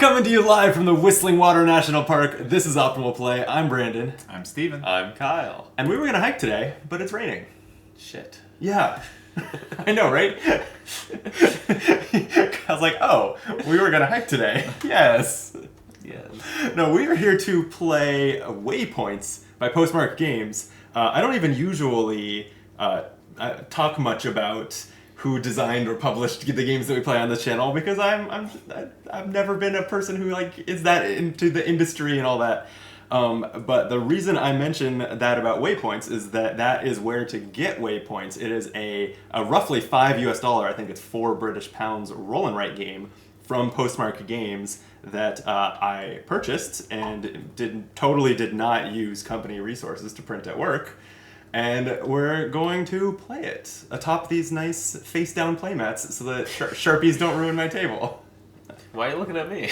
Coming to you live from the Whistling Water National Park, this is Optimal Play. I'm Brandon. I'm Steven. I'm Kyle. And we were going to hike today, but it's raining. Shit. Yeah. I know, right? I was like, oh, we were going to hike today. Yes. Yes. No, we are here to play Waypoints by Postmark Games. I don't even usually talk much about who designed or published the games that we play on this channel because I've never been a person who is that into the industry and all that. But the reason I mention that about Waypoints is that is where to get Waypoints. It is a roughly $5 US, I think it's £4 roll and write game from Postmark Games that I purchased and totally did not use company resources to print at work. And we're going to play it atop these nice face-down playmats so that Sharpies don't ruin my table. Why are you looking at me?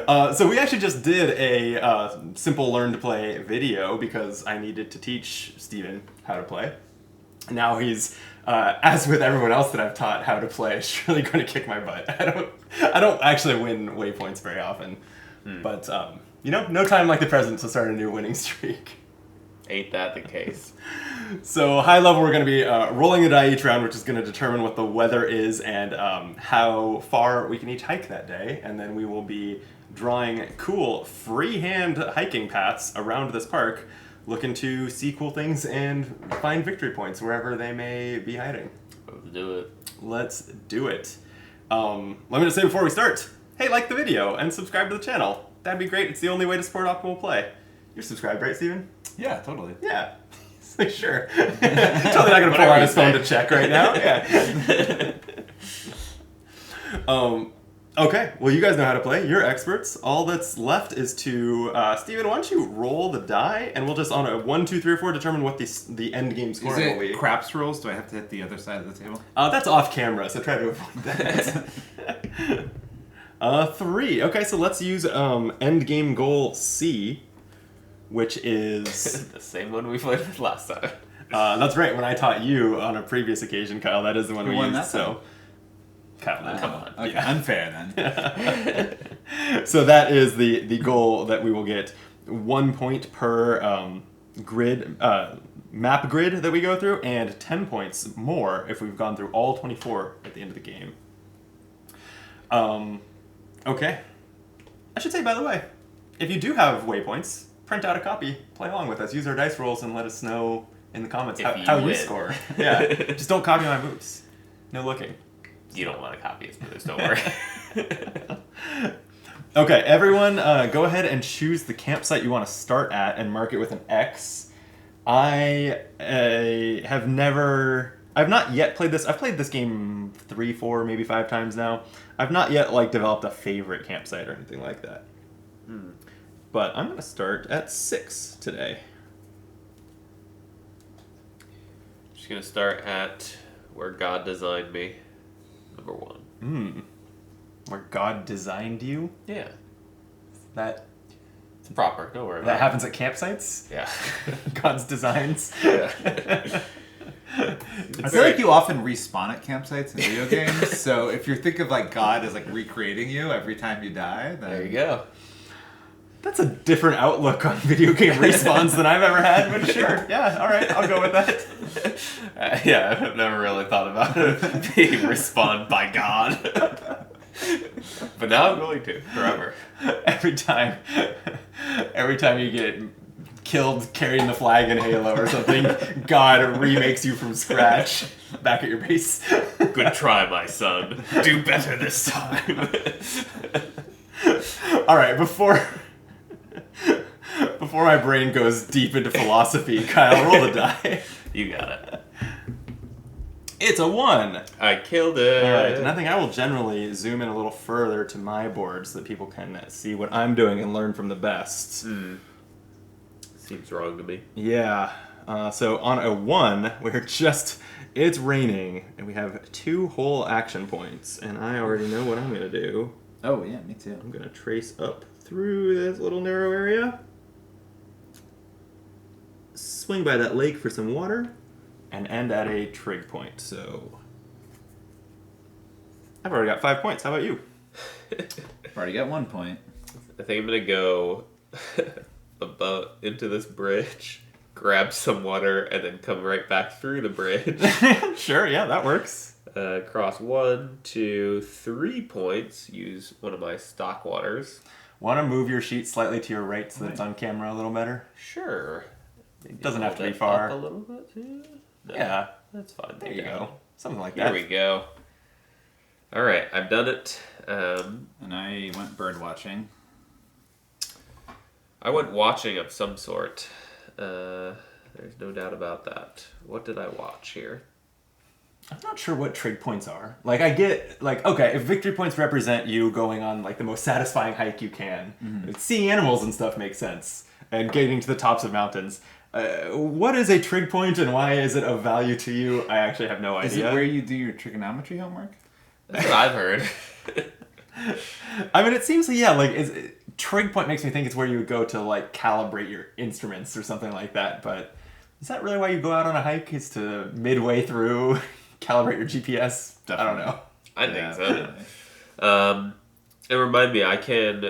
So we actually just did a simple learn to play video because I needed to teach Steven how to play. Now he's, as with everyone else that I've taught how to play, is really going to kick my butt. I don't actually win Waypoints very often, but no time like the present to start a new winning streak. Ain't that the case? So high level, we're going to be rolling a die each round, which is going to determine what the weather is and how far we can each hike that day. And then we will be drawing cool freehand hiking paths around this park, looking to see cool things and find victory points wherever they may be hiding. Let's do it. Let's do it. Let me just say before we start, hey, like the video and subscribe to the channel. That'd be great. It's the only way to support Optimal Play. You're subscribed, right, Steven? Yeah, totally. Yeah. Like, sure. Totally not going to pull out his phone to check right now. Yeah. Okay. Well, you guys know how to play. You're experts. All that's left is to... Steven, why don't you roll the die, and we'll just, on a 1, 2, 3, or 4, determine what the end game score will be. Is it craps rolls? Do I have to hit the other side of the table? That's off camera, so try to avoid that. 3. Okay, so let's use end game goal C, which is... the same one we played with last time. That's right. When I taught you on a previous occasion, Kyle, that is the one Who we won used. that So, Kyle, Come on. Okay, Yeah. unfair then. So that is the goal that we will get 1 point per grid map grid that we go through, and 10 points more if we've gone through all 24 at the end of the game. Okay. I should say, by the way, if you do have waypoints, print out a copy, play along with us, use our dice rolls, and let us know in the comments how you win. score. Yeah, just don't copy my moves. No looking. You don't want to copy his moves, don't worry. Okay, everyone, go ahead and choose the campsite you want to start at and mark it with an X. I've not yet played this. I've played this game 3, 4, maybe 5 times now. I've not yet developed a favorite campsite or anything like that. But I'm going to start at 6 today. Just going to start at where God designed me, number 1. Where God designed you? Yeah. That It's proper, don't worry about it. happens at campsites? Yeah. God's designs? Yeah. I feel like you often respawn at campsites in video games, so if you think of God as recreating you every time you die, then... There you go. That's a different outlook on video game respawns than I've ever had, but sure. Yeah, all right, I'll go with that. Yeah, I've never really thought about it being respawned by God. But now I'm going to, forever. Every time you get killed carrying the flag in Halo or something, God remakes you from scratch back at your base. Good try, my son. Do better this time. All right, before my brain goes deep into philosophy, Kyle, roll the die. You got it. It's a 1. I killed it. All right, and I think I will generally zoom in a little further to my board so that people can see what I'm doing and learn from the best. Seems wrong to me. Yeah. So on a 1, it's raining, and we have 2 whole action points, and I already know what I'm going to do. Oh, yeah, me too. I'm going to trace up through this little narrow area, swing by that lake for some water, and end at a trig point. So I've already got 5 points. How about you? I've already got 1 point. I think I'm gonna go about into this bridge, grab some water, and then come right back through the bridge. Sure, yeah, that works. Cross 1, 2, 3 points. Use one of my stock waters. Want to move your sheet slightly to your right so that it's on camera a little better? Sure. Maybe Doesn't have to be hold that far. up a little bit too. No, Yeah, that's fine. there you go. Something like Here that. we go. All right, I've done it. And I went bird watching. I went watching of some sort. There's no doubt about that. What did I watch here? I'm not sure what trig points are. Like, I get, like, okay, if victory points represent you going on, like, the most satisfying hike you can, seeing animals and stuff makes sense, and getting to the tops of mountains. What is a trig point and why is it of value to you? I actually have no idea. Is it where you do your trigonometry homework? That's what I've heard. I mean, it seems, yeah, like, trig point makes me think it's where you would go to, like, calibrate your instruments or something like that, but is that really why you go out on a hike, is to midway through calibrate your GPS? Definitely. I don't know. I think so. And remind me,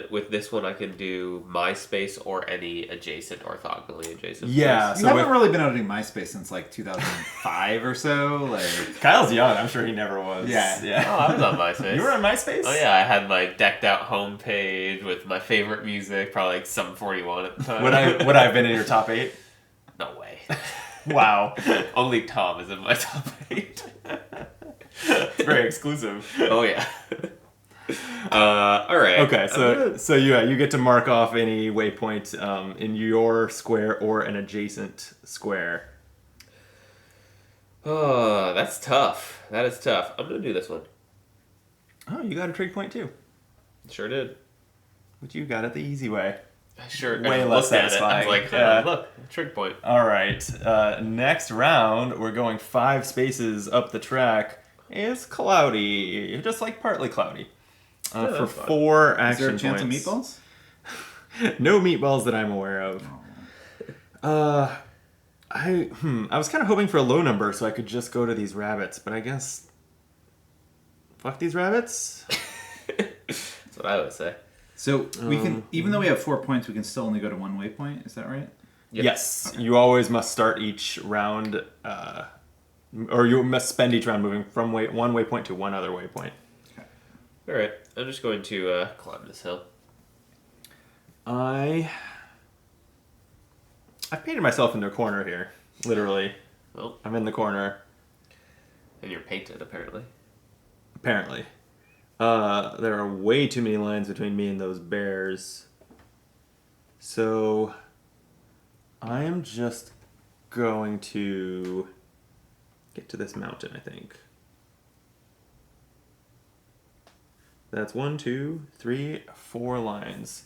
with this one, I can do MySpace or any adjacent orthogonally adjacent. Yeah, place. You haven't really been able to do MySpace since like 2005 or so. Like Kyle's young. I'm sure he never was. Yeah. Oh, I was on MySpace. You were on MySpace? Oh yeah, I had like decked out homepage with my favorite music, probably like Sum 41 at the time. Would I have been in your top 8? No way. Wow. Only Tom is in my top 8. It's very exclusive. Oh yeah. All right. Okay, so you get to mark off any waypoint in your square or an adjacent square. Oh, that's tough. That is tough. I'm gonna do this one. Oh, you got a trig point too. Sure did. But you got it the easy way. Sure. Way I less looked at it. I was satisfying. like, Yeah. look, trig point. All right. Next round, we're going 5 spaces up the track. It's cloudy, just like partly cloudy. Yeah, For that's fine. 4 is action there a chance points. of meatballs? No meatballs that I'm aware of. I was kind of hoping for a low number so I could just go to these rabbits, but I guess fuck these rabbits. That's what I would say. So we can, even though we have 4 points, we can still only go to 1 waypoint. Is that right? Yep. Yes, you always must start each round, or you must spend each round moving from one waypoint to one other waypoint. All right. I'm just going to climb this hill. I've painted myself into a corner here, literally. Well, I'm in the corner, and you're painted apparently. apparently. There are way too many lines between me and those bears. So I am just going to get to this mountain, I think. That's 1, 2, 3, 4 lines.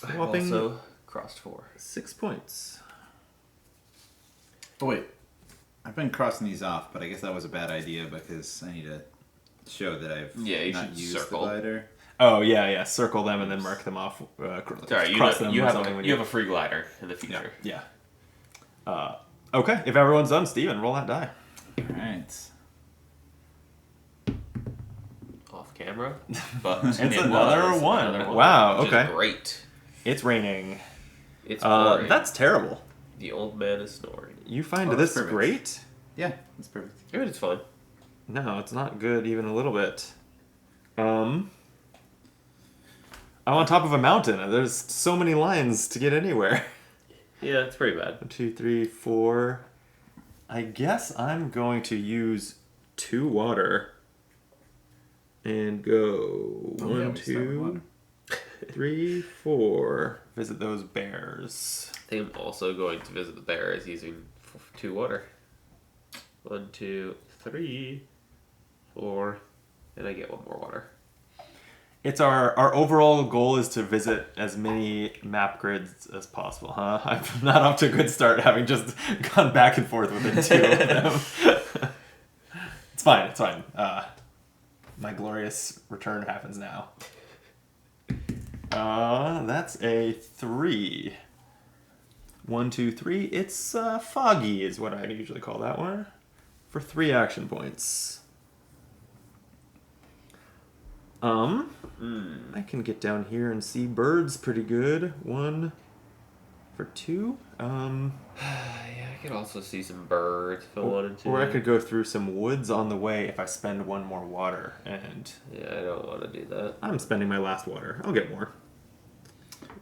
I've Whopping also crossed 4. 6 points. Oh wait, I've been crossing these off, but I guess that was a bad idea because I need to show that I've You not should used circle. the glider. Oh, yeah. Circle them and then mark them off. Sorry, cross them you or have something when you have a free glider in the future. Yeah. Okay, if everyone's done, Steven, roll that die. All right. Off camera, but It's it another was one. another Wow, which is okay. great. It's raining. It's boring. That's terrible. The old man is snoring. You find Oh, this that's perfect. great? Yeah, that's perfect. It's fine. No, it's not good even a little bit. I'm on top of a mountain. And there's so many lines to get anywhere. Yeah, it's pretty bad. 1, 2, 3, 4. I guess I'm going to use 2 water and go Oh, yeah, 1, we start with 2, water. 3, 4. Visit those bears. I think I'm also going to visit the bears using 2 water. 1, 2, 3, 4, and I get 1 more water. It's our overall goal is to visit as many map grids as possible, huh? I'm not off to a good start, having just gone back and forth within 2 of them. It's fine. My glorious return happens now. That's a 3. 1, 2, 3. It's foggy is what I usually call that one. For 3 action points. I can get down here and see birds pretty good. 1 for 2. Yeah, I could also see some birds if I wanted to. Or I could go through some woods on the way if I spend 1 more water. And Yeah, I don't want to do that. I'm spending my last water. I'll get more.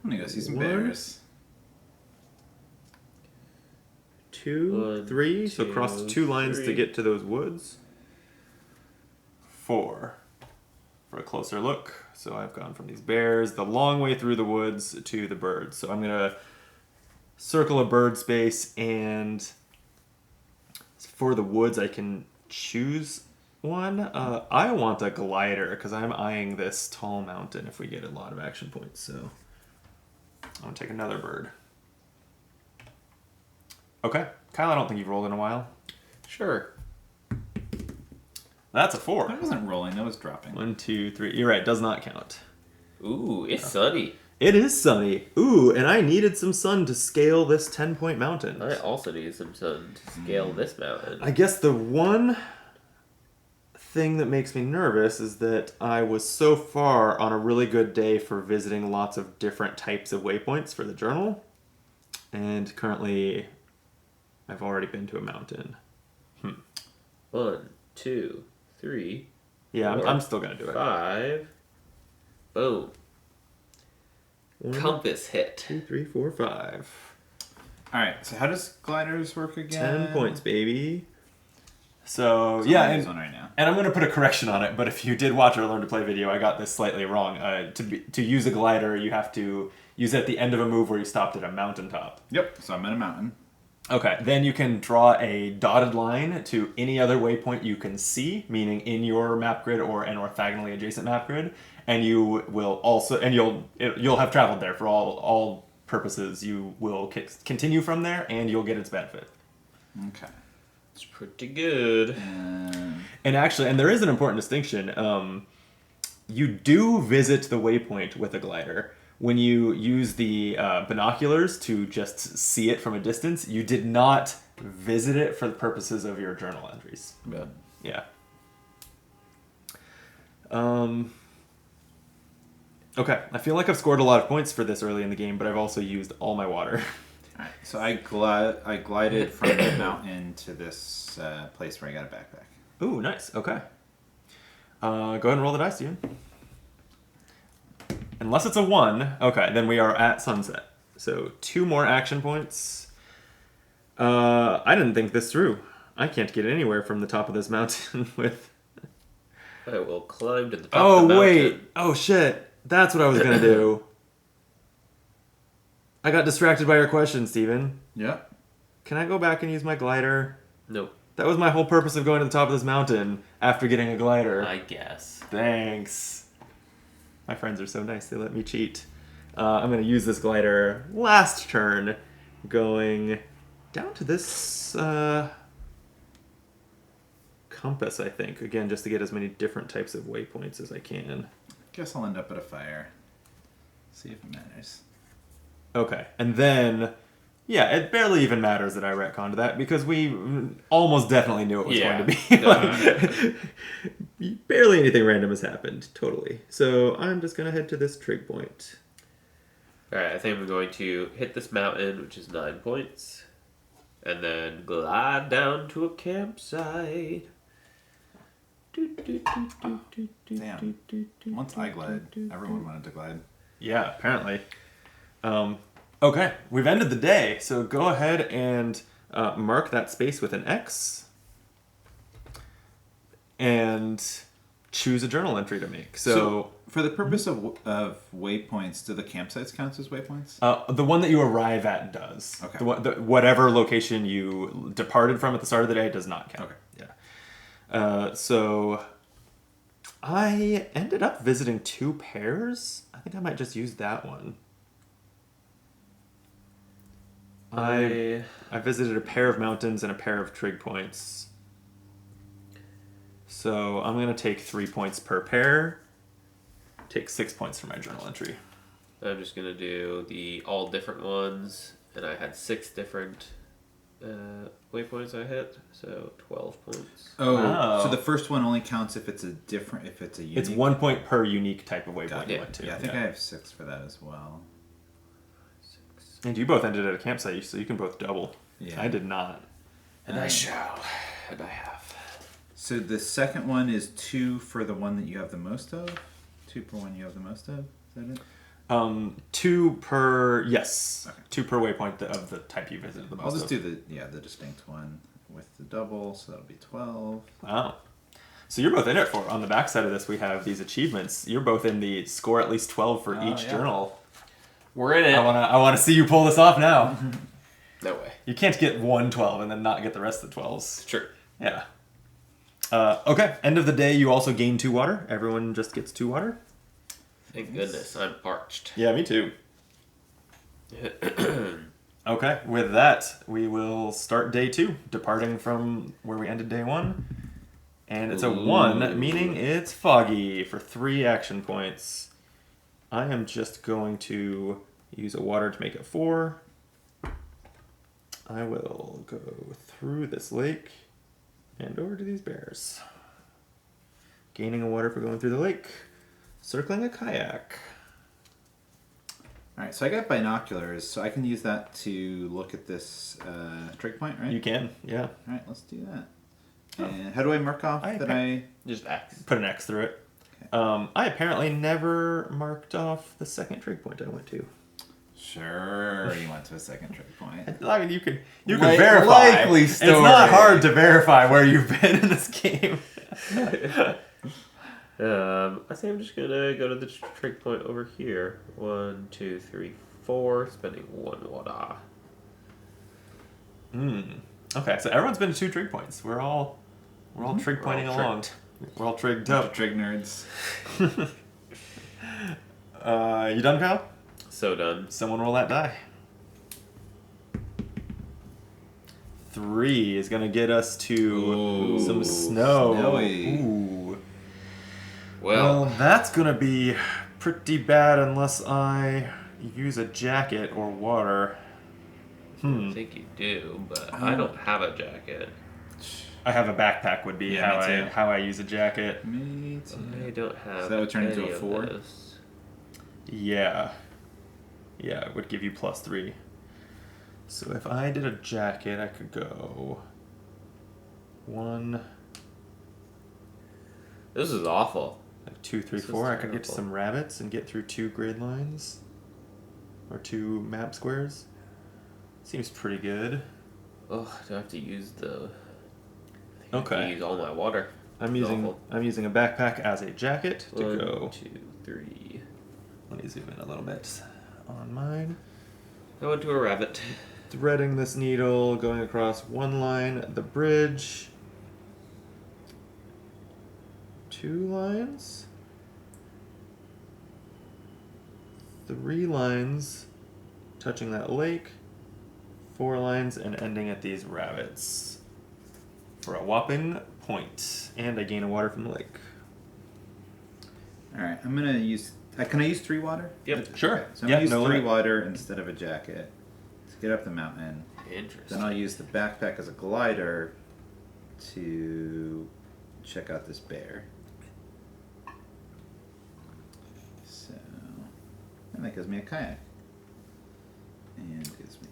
I'm gonna go see some 1, bears. 2, 1, 3. So 2, cross 2 lines to 3. get to those woods. 4 for a closer look. So I've gone from these bears the long way through the woods to the birds. So I'm going to circle a bird space, and for the woods I can choose one. I want a glider because I'm eyeing this tall mountain if we get a lot of action points. So I'm going to take another bird. Okay. Kyle, I don't think you've rolled in a while. Sure. That's a 4. That wasn't rolling, that was dropping. 1, 2, 3. You're right, does not count. Ooh, it's sunny. It is sunny. Ooh, and I needed some sun to scale this 10-point mountain. I also need some sun to scale this mountain. I guess the one thing that makes me nervous is that I was so far on a really good day for visiting lots of different types of waypoints for the journal. And currently, I've already been to a mountain. 1, 2, 3. Yeah, 4, I'm still going to do it. 5. Boom. 1, Compass hit. 2, 3, 4, 5. Alright, so how does gliders work again? 10 points, baby. So, So yeah, I'm and, on right now. and I'm going to put a correction on it, but if you did watch our Learn to Play video, I got this slightly wrong. To use a glider, you have to use it at the end of a move where you stopped at a mountaintop. Yep, so I'm at a mountain. Okay, then you can draw a dotted line to any other waypoint you can see, meaning in your map grid or an orthogonally adjacent map grid, and you will also, and you'll have traveled there for all purposes. You will continue from there, and you'll get its benefit. Okay. It's pretty good. And actually, and there is an important distinction. You do visit the waypoint with a glider. When you use the binoculars to just see it from a distance, you did not visit it for the purposes of your journal entries. Yeah. Okay, I feel like I've scored a lot of points for this early in the game, but I've also used all my water. Alright, so I glided from the mountain to this place where I got a backpack. Ooh, nice. Okay. Go ahead and roll the dice, Steven. Unless it's a 1, okay, then we are at sunset. So 2 more action points. I didn't think this through. I can't get anywhere from the top of this mountain with... I will climb to the top of the mountain. Oh, wait. Oh, shit. That's what I was going to do. I got distracted by your question, Steven. Yep. Can I go back and use my glider? Nope. That was my whole purpose of going to the top of this mountain after getting a glider. I guess. Thanks. My friends are so nice, they let me cheat. I'm going to use this glider last turn, going down to this compass, I think. Again, just to get as many different types of waypoints as I can. Guess I'll end up at a fire. See if it matters. Okay, and then... Yeah, it barely even matters that I retconned that because we almost definitely knew it was going to be. Barely anything random has happened, totally. So I'm just going to head to this trig point. Alright, I think I'm going to hit this mountain, which is 9 points, and then glide down to a campsite. Damn. Once I glide, everyone wanted to glide. Yeah, apparently. Okay, we've ended the day, so go ahead and mark that space with an X and choose a journal entry to make. So for the purpose of waypoints, do the campsites count as waypoints? The one that you arrive at does. Okay. Whatever location you departed from at the start of the day does not count. Okay. Yeah. So I ended up visiting 2 pairs. I think I might just use that one. I visited a pair of mountains and a pair of trig points. So I'm going to take 3 points per pair. Take 6 points for my journal entry. I'm just going to do the all different ones, and I had 6 different waypoints I hit, so 12 points. Oh, Wow. so the first one only counts if it's a unique. It's 1 point per unique type of waypoint Got you it. went to. Yeah, I think I have 6 for that as well. And you both ended at a campsite, so you can both double. Yeah. I did not. And I shall. And I have. So the second one is 2 for the one that you have the most of? 2 per one you have the most of? Is that it? 2 per, yes. Okay. 2 per waypoint of the type you visited the most I'll just of. do the distinct one with the double, so that'll be 12. Wow. So you're both in it for. On the back side of this, we have these achievements. You're both in the score at least 12 for each journal. We're in it. I wanna see you pull this off now. No way. You can't get 1 12 and then not get the rest of the 12s. True. Yeah. Okay. End of the day, you also gain 2 water. Everyone just gets 2 water. Thank goodness. I'm parched. Yeah, me too. Okay. With that, we will start day 2, departing from where we ended day 1. And it's a 1, meaning it's foggy for 3 action points. I am just going to use a water to make it 4. I will go through this lake and over to these bears. Gaining a water for going through the lake. Circling a kayak. Alright, so I got binoculars, so I can use that to look at this trig point, right? You can, yeah. Alright, let's do that. Oh. And how do I mark off I... Just X. Put an X through it. Okay. I apparently never marked off the second trig point I went to. Sure, you went to a second trig point. I mean, you can Like- verify. likely It's story. not hard to verify where you've been in this game. I think I'm just gonna go to the trig point over here. 1, 2, 3, 4. Spending 1 water. Okay, so everyone's been to 2 trig points. We're all trig pointing all along. We're all trigged up. Trig nerds. You done, Kyle? So done. Someone roll that die. 3 is gonna get us to Ooh, some snow. snowy. Ooh. Well, That's gonna be pretty bad unless I use a jacket or water. I think you do, but I don't have a jacket. I have a backpack would be Yeah, me too. how I use a jacket. Me too. I don't have. So that would turn into any a of 4? those. Yeah. Yeah, it would give you +3. So if I did a jacket, I could go 1, This is awful. like 2, 3, This is 4. I could get to terrible. some rabbits and get through 2 grid lines. Or 2 map squares. Seems pretty good. Oh, do I have to use the? I think I Okay. have to use all my water. I'm It's using awful. a backpack as a jacket to 1, go. 2, 3. Let me zoom in a little bit on mine. I went to a rabbit. Threading this needle, going across 1 line, the bridge. 2 lines. 3 lines, touching that lake. 4 lines, and ending at these rabbits. For a whopping point. And I gain a water from the lake. Alright, I'm gonna use... can I use 3 water? Yep. Sure. Okay, so I'm Yeah, gonna use no 3 limit. water instead of a jacket to get up the mountain. Interesting. Then I'll use the backpack as a glider to check out this bear. So, and that gives me a kayak. And gives me...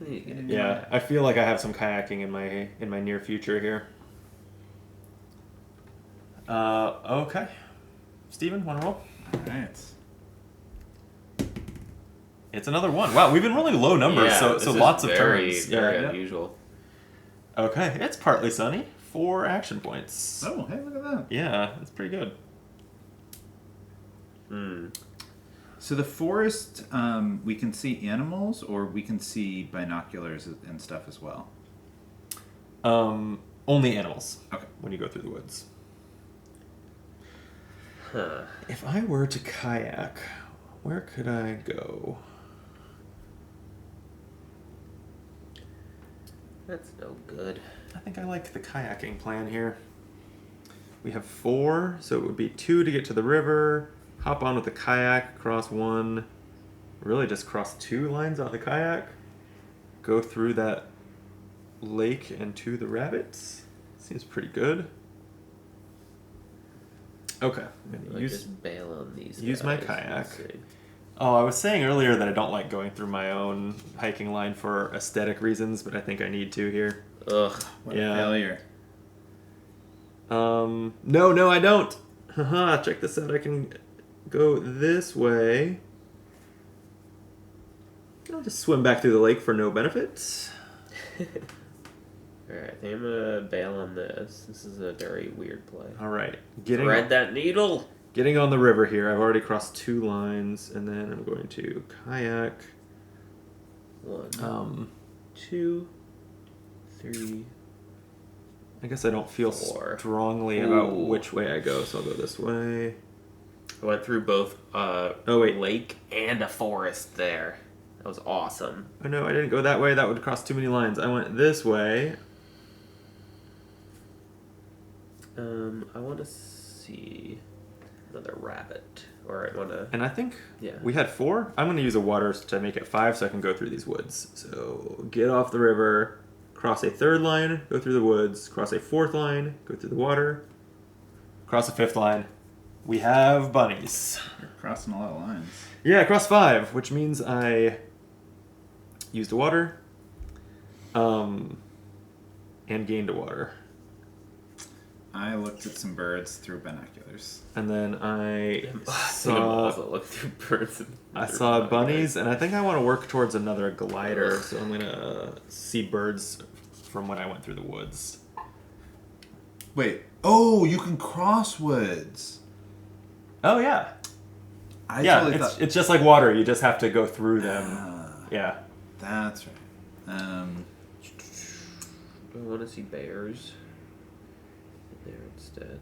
You get it. Yeah, I feel like I have some kayaking in my near future here. Okay. Steven, wanna roll? Alright. It's another 1. Wow, we've been rolling low numbers, Yeah, so this so is lots of very, turns. Very Yeah. unusual. Okay, it's partly sunny. 4 action points. Oh, hey, look at that. Yeah, that's pretty good. So the forest, we can see animals, or we can see binoculars and stuff as well. Only animals. Okay. When you go through the woods. Huh. If I were to kayak, where could I go? That's no good. I think I like the kayaking plan here. We have 4, so it would be 2 to get to the river. Hop on with the kayak, cross 1. Really just cross 2 lines on the kayak. Go through that lake and to the rabbits. Seems Seems pretty good. Okay. I'm gonna Just bail on these. use my guys. kayak. Let's see. Oh, I was saying earlier that I don't like going through my own hiking line for aesthetic reasons, but I think I need to here. Ugh. What Yeah. a failure. No, I don't. Haha, check this out. I can go this way. I'll just swim back through the lake for no benefit. Alright, I think I'm gonna bail on this. This is a very weird play. All right, Thread that needle! getting on the river here. I've already crossed 2 lines, and then I'm going to kayak. 1, 2, 3. I guess I don't feel 4. strongly about Ooh. which way I go, so I'll go this way. I went through both wait. lake and a forest there. That was awesome. Oh no, I didn't go that way. That would cross too many lines. I went this way. I want to see another rabbit. Or I want to... And I think Yeah. we had 4. I'm going to use a water to make it 5 so I can go through these woods. So get off the river, cross a 3rd line, go through the woods, cross a 4th line, go through the water, cross a 5th line. We have bunnies. You're crossing a lot of lines. Yeah, cross 5, which means I used a water and gained a water. I looked at some birds through binoculars. And then I saw saw birds. I saw bunnies, and I think I want to work towards another glider, so I'm gonna see birds from when I went through the woods. Wait. Oh, you can cross woods. Oh yeah, I yeah. totally It's thought... it's just like water. You just have to go through them. Ah, Yeah. that's right. I want to see bears there instead.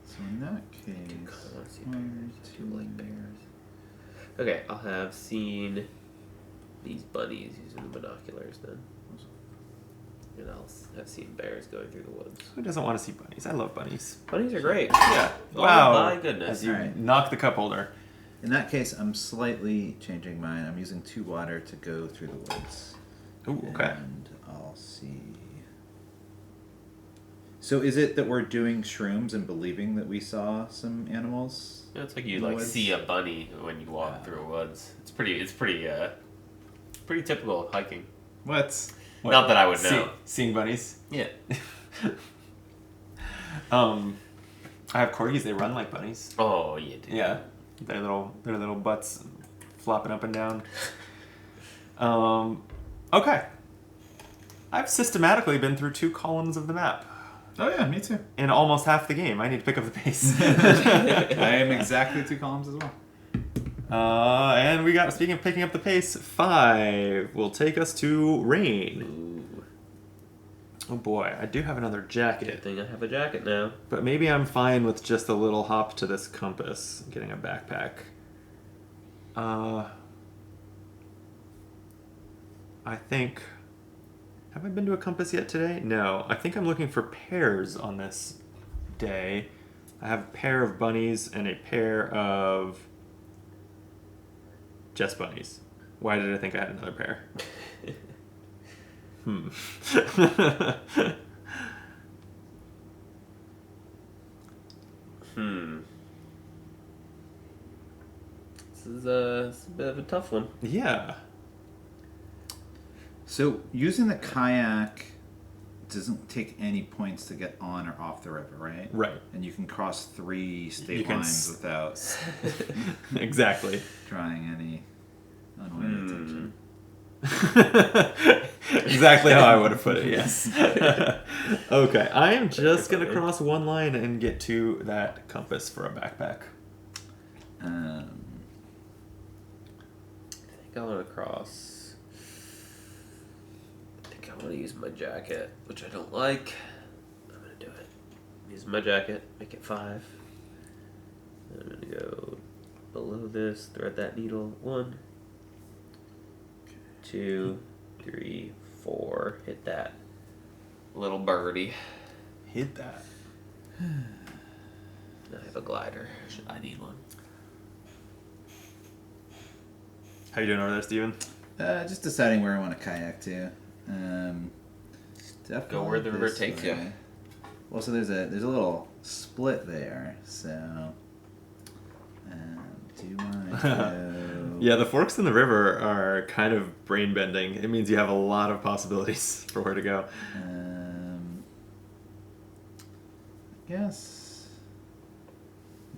So in that I case... want to see bears. I do like bears. Okay, I'll have seen these bunnies using the binoculars then. And I'll have seen bears going through the woods. Who doesn't want to see bunnies? I love bunnies. Bunnies are great. Yeah. Oh Wow. my goodness. As you Alright. knock the cup holder. In that case, I'm slightly changing mine. I'm using 2 water to go through the woods. Ooh, okay. And I'll see. So is it that we're doing shrooms and believing that we saw some animals? Yeah, it's like you in the like woods? see a bunny when you walk through woods. It's pretty typical of hiking. What? Not that I would know. Seeing bunnies. Yeah. I have corgis. They run like bunnies. Oh, you do. Yeah, their little butts flopping up and down. Okay. I've systematically been through 2 columns of the map Oh yeah, me too. in almost half the game. I need to pick up the pace. I am exactly 2 columns as well. And we got, speaking of picking up the pace, 5 will take us to rain. Ooh. Oh boy, I do have another jacket. Good thing I have a jacket now. But maybe I'm fine with just a little hop to this compass, getting a backpack. I think... Have I been to a compass yet today? No. I think I'm looking for pairs on this day. I have a pair of bunnies and a pair of just bunnies. Why did I think I had another pair? This is a bit of a tough one. Yeah. So using the kayak doesn't take any points to get on or off the river, right? Right. And you can cross 3 state You can lines without Exactly. drawing any unwanted attention. Exactly how I would have put it, yes. Okay, I am just going to cross 1 line and get to that compass for a backpack. I think I want to cross. I think I want to use my jacket, which I don't like. I'm going to do it. Use my jacket, make it 5. I'm going to go below this, thread that needle. 1, 2, 3, 4. Hit that little birdie. Hit that. I have a glider. I need one. How you doing over there, Steven? Just deciding where I want to kayak to. definitely Go where the river this takes way. you. Well, so there's a little split there, so do I go? Yeah, the forks in the river are kind of brain bending. It means you have a lot of possibilities for where to go. I guess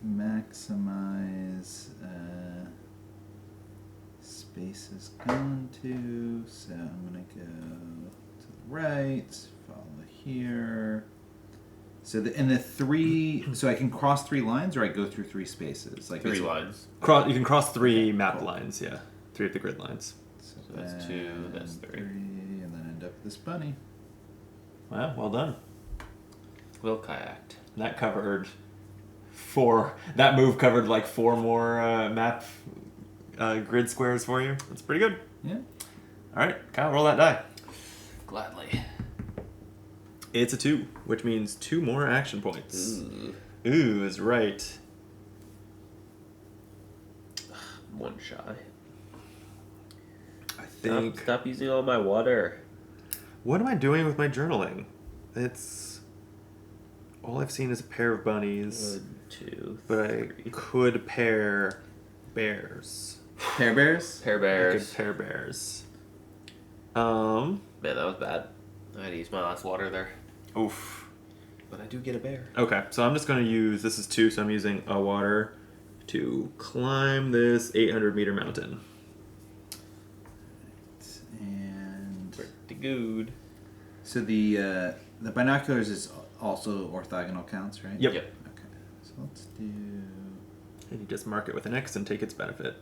maximize space is gone to, so I'm gonna go to the right, follow here. So the three, so I can cross 3 lines, or I go through 3 spaces, like 3 lines. You can cross 3 map cool. lines, yeah. 3 of the grid lines. So that's 2, that's 3. And then end up with this bunny. Wow, well done. Will kayaked. That covered 4. That move covered like 4 more map grid squares for you. That's pretty good. Yeah. All right, Kyle, roll that die. Gladly. It's a 2, which means 2 more action points. Ooh is right. 1 shy. I think. Stop using all my water. What am I doing with my journaling? It's all I've seen is a pair of bunnies. 1, 2, But 3. I could pair bears. Pair bears? Pair I bears. could pair bears. Man, that was bad. I had to use my last water there. Oof. But I do get a bear. Okay, so I'm just going to use, this is 2, so I'm using a water to climb this 800-meter mountain. And Pretty good. so the binoculars is also orthogonal counts, right? Yep. Okay. So let's do. And you just mark it with an X and take its benefit.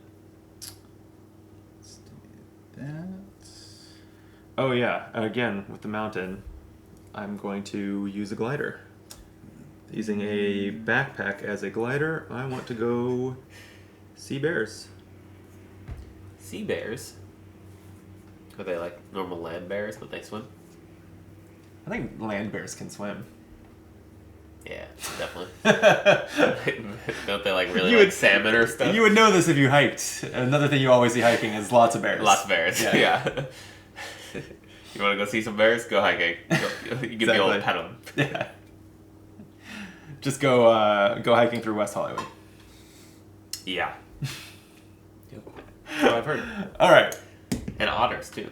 Let's do that. Oh yeah, again, with the mountain, I'm going to use a glider. Using a backpack as a glider, I want to go see bears. Sea bears? Are they like normal land bears, but they swim? I think land bears can swim. Yeah, definitely. Don't they like really You like would- salmon or stuff? You would know this if you hiked. Another thing you always see hiking is lots of bears. Lots of bears. Yeah. Yeah. You want to go see some bears? Go hiking. You can be able to pet them. Yeah. Just go hiking through West Hollywood. Yeah. Yep. So I've heard. All right. And otters too.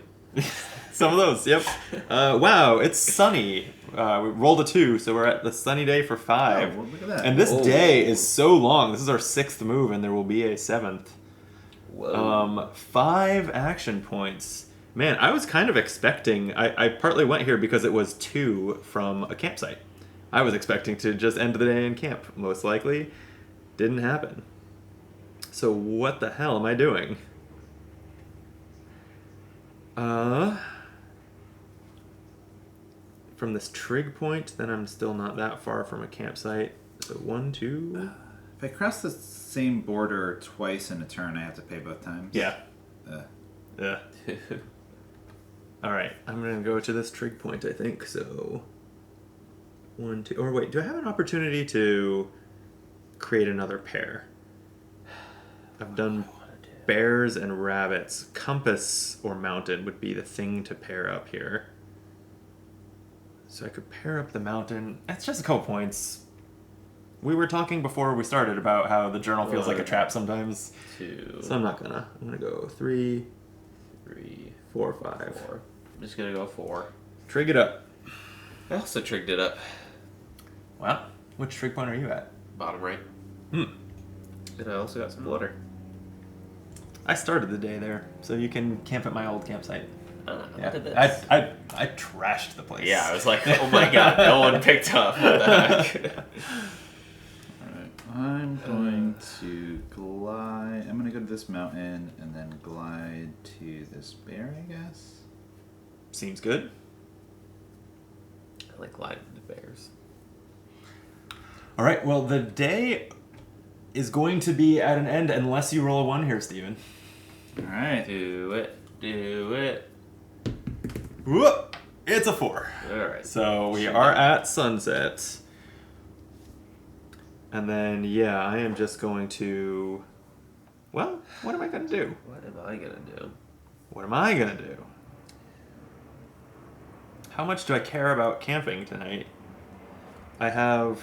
Some of those, yep. Wow, it's sunny. We rolled a 2, so we're at the sunny day for 5. Oh, well, look at that. And this Whoa. day is so long. This is our 6th move, and there will be a 7th. Whoa. 5 action points. Man, I was kind of expecting. I partly went here because it was 2 from a campsite. I was expecting to just end the day in camp. Most likely, didn't happen. So what the hell am I doing? From this trig point, then I'm still not that far from a campsite. So 1, 2. If I cross the same border twice in a turn, I have to pay both times. Yeah. Uh, Yeah. All right, I'm gonna go to this trig point, I think. So 1, 2. Or wait, do I have an opportunity to create another pair? I've done bears and rabbits. Compass or mountain would be the thing to pair up here. So I could pair up the mountain. It's just a couple points. We were talking before we started about how the journal feels like a trap sometimes. 2, So I'm gonna go 3, 3, 4, 5. 4. I'm just gonna go 4. Trig it up. I also trigged it up. Wow. Which trig point are you at? Bottom right. Hmm. And I also got some water. I started the day there, so you can camp at my old campsite. Look at this. I trashed the place. Yeah, I was like, oh my god, no one picked up. What the heck? Alright, I'm going to glide. I'm going to go to this mountain and then glide to this bear, I guess. Seems good. I like gliding the bears. All right. Well, the day is going to be at an end unless you roll a 1 here, Steven. Alright. Do it. Do it. Whoop! It's a 4. Alright. So we are at sunset. And then, yeah, I am just going to... Well, what am I going to do? What am I gonna do? What am I going to do? how much do I care about camping tonight? I don't.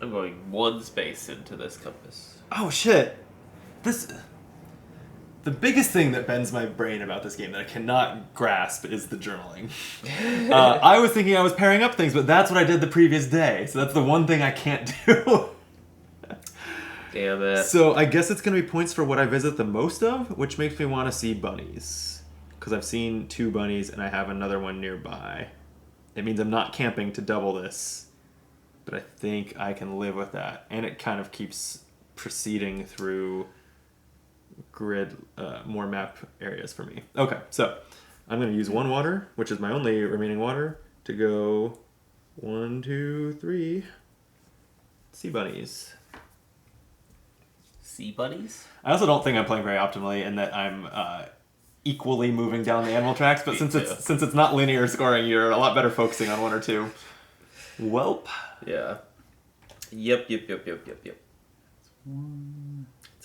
I'm going one space into this compass. Oh shit! The biggest thing that bends my brain about this game that I cannot grasp is the journaling. I was thinking I was pairing up things, but that's what I did the previous day. So that's the one thing I can't do. Damn it. So I guess it's going to be points for what I visit the most of, which makes me want to see bunnies. Because I've seen 2 bunnies and I have another one nearby. It means I'm not camping to double this. But I think I can live with that. And it kind of keeps proceeding through grid, more map areas for me. Okay, so I'm going to use 1 water, which is my only remaining water, to go 1, 2, 3 sea bunnies. Sea bunnies? I also don't think I'm playing very optimally in that I'm equally moving down the animal tracks, but since it's not linear scoring, you're a lot better focusing on 1 or 2. Welp. Yeah. Yep. That's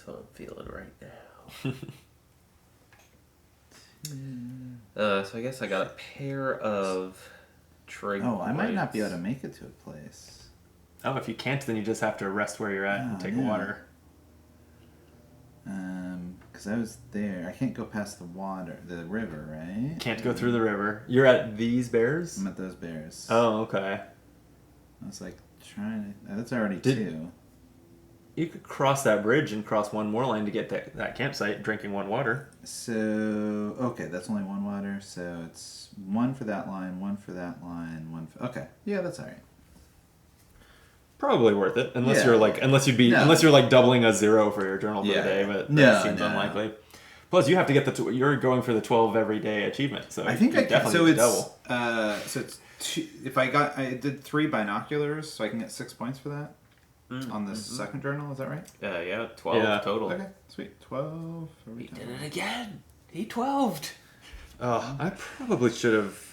how I'm feeling right now. So I guess I got a pair of trig I might not be able to points. make it to a place. Oh, if you can't, then you just have to rest where you're at and take a water. Because I was there. I can't go past the river, right? Can't go through the river. You're at these bears? I'm at those bears. Oh, okay. I was like trying to. That's already 2. You could cross that bridge and cross 1 more line to get that campsite, drinking 1 water. So, okay, that's only 1 water. So it's 1 for that line, 1 for that line, 1 for. Okay, yeah, that's all right. Probably worth it, unless Yeah. you're like, unless you're like doubling a 0 for your journal for the day, but that seems unlikely. Plus, you have to get you're going for the 12 every day achievement, so I think you I can. definitely So need to it's double. so it's 2. If I did 3 binoculars, so I can get 6 points for that on the second journal. Is that right? Yeah, 12 total. Okay, sweet. 12. He did it again. He 12'd. Oh, I probably should have.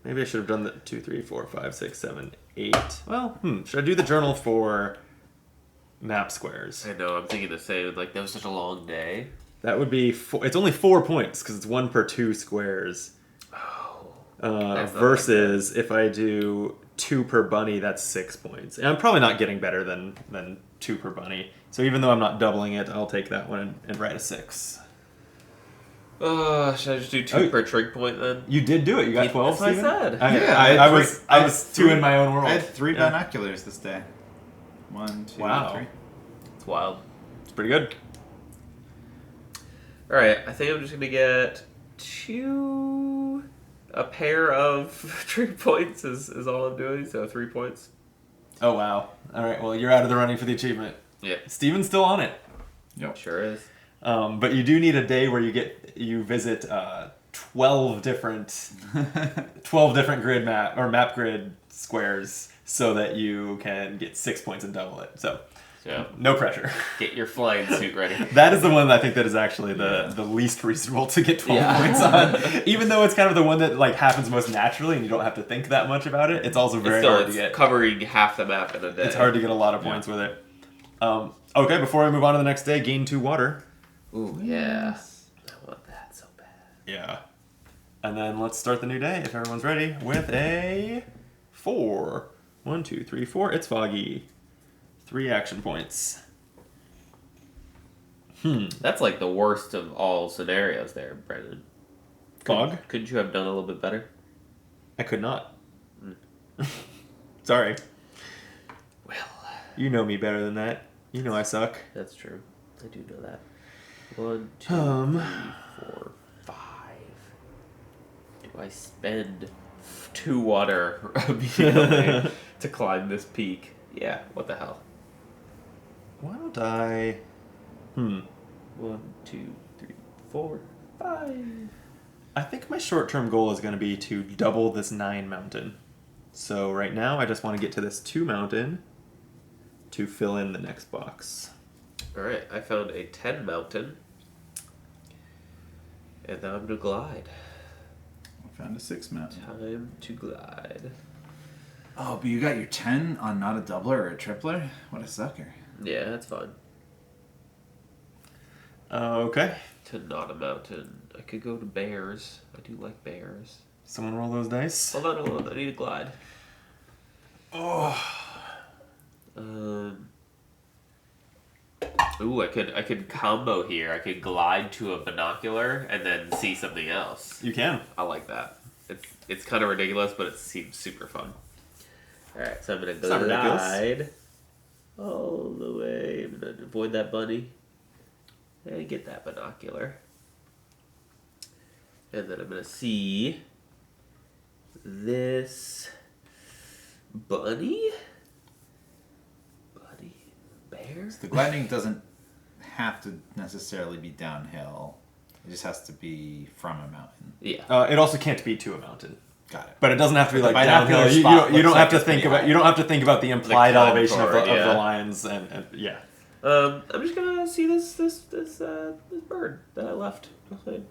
Maybe I should have done the 2, 3, 4, 5, 6, 7, 8. Well, should I do the journal for map squares? I know, I'm thinking the same. Like, that was such a long day. That would be it's only 4 points because it's 1 per 2 squares. Oh. Versus if I do 2 per bunny, that's 6 points. And I'm probably not getting better than 2 per bunny. So even though I'm not doubling it, I'll take that one and write a 6. Should I just do 2 per trig point then? You did do it. You got 12. That's what I said. I was 2 in my own world. I had 3 binoculars this day. 1, 2, Wow. 3. It's wild. It's pretty good. Alright, I think I'm just gonna get a pair of trig points is all I'm doing, so 3 points. Oh, wow. All right, well, you're out of the running for the achievement. Yeah. Steven's still on it. Yep. Sure is. But you do need a day where you visit 12 different grid map grid squares so that you can get 6 points and double it. So no pressure. Get your flying suit ready. That is the one I think that is actually the least reasonable to get 12 points on. Even though it's kind of the one that like happens most naturally and you don't have to think that much about it, it's also very hard to get. Covering half the map in a day. It's hard to get a lot of points with it. Okay, before we move on to the next day, gain 2 water. Ooh, yeah. I want that so bad. Yeah. And then let's start the new day, if everyone's ready, with a 4. 1, 2, 3, 4. It's foggy. 3 action points. That's like the worst of all scenarios there, Brendan. Fog? Couldn't you have done a little bit better? I could not. Sorry. Well, You know me better than that. You know I suck. that's true. I do know that. 1, 2, 3, 4, 5. Do I spend 2 water immediately to climb this peak? Yeah, what the hell? Why don't I... 1, 2, 3, 4, 5. I think my short-term goal is going to be to double this 9 mountain. So right now I just want to get to this 2 mountain to fill in the next box. Alright, I found a 10 mountain. And now I'm going to glide. I found a 6 mountain. Time to glide. Oh, but you got your 10 on not a doubler or a tripler? What a sucker. Yeah, that's fine. Okay. To not a mountain. I could go to bears. I do like bears. Someone roll those dice. Hold on. I need to glide. Oh. Ooh, I could combo here. I could glide to a binocular and then see something else. You can. I like that. It's kind of ridiculous, but it seems super fun. All right, so I'm gonna glide all the way. I'm gonna avoid that bunny and get that binocular, and then I'm gonna see this bunny. Bear. So the gliding doesn't have to necessarily be downhill. It just has to be from a mountain. Yeah. It also can't be to a mountain. Got it. But it doesn't have to be But like the binocular downhill. spot You don't looks have like to think it's about. pretty You don't have to think about the implied climb elevation of forward, the lines and yeah. I'm just gonna see this bird that I left behind.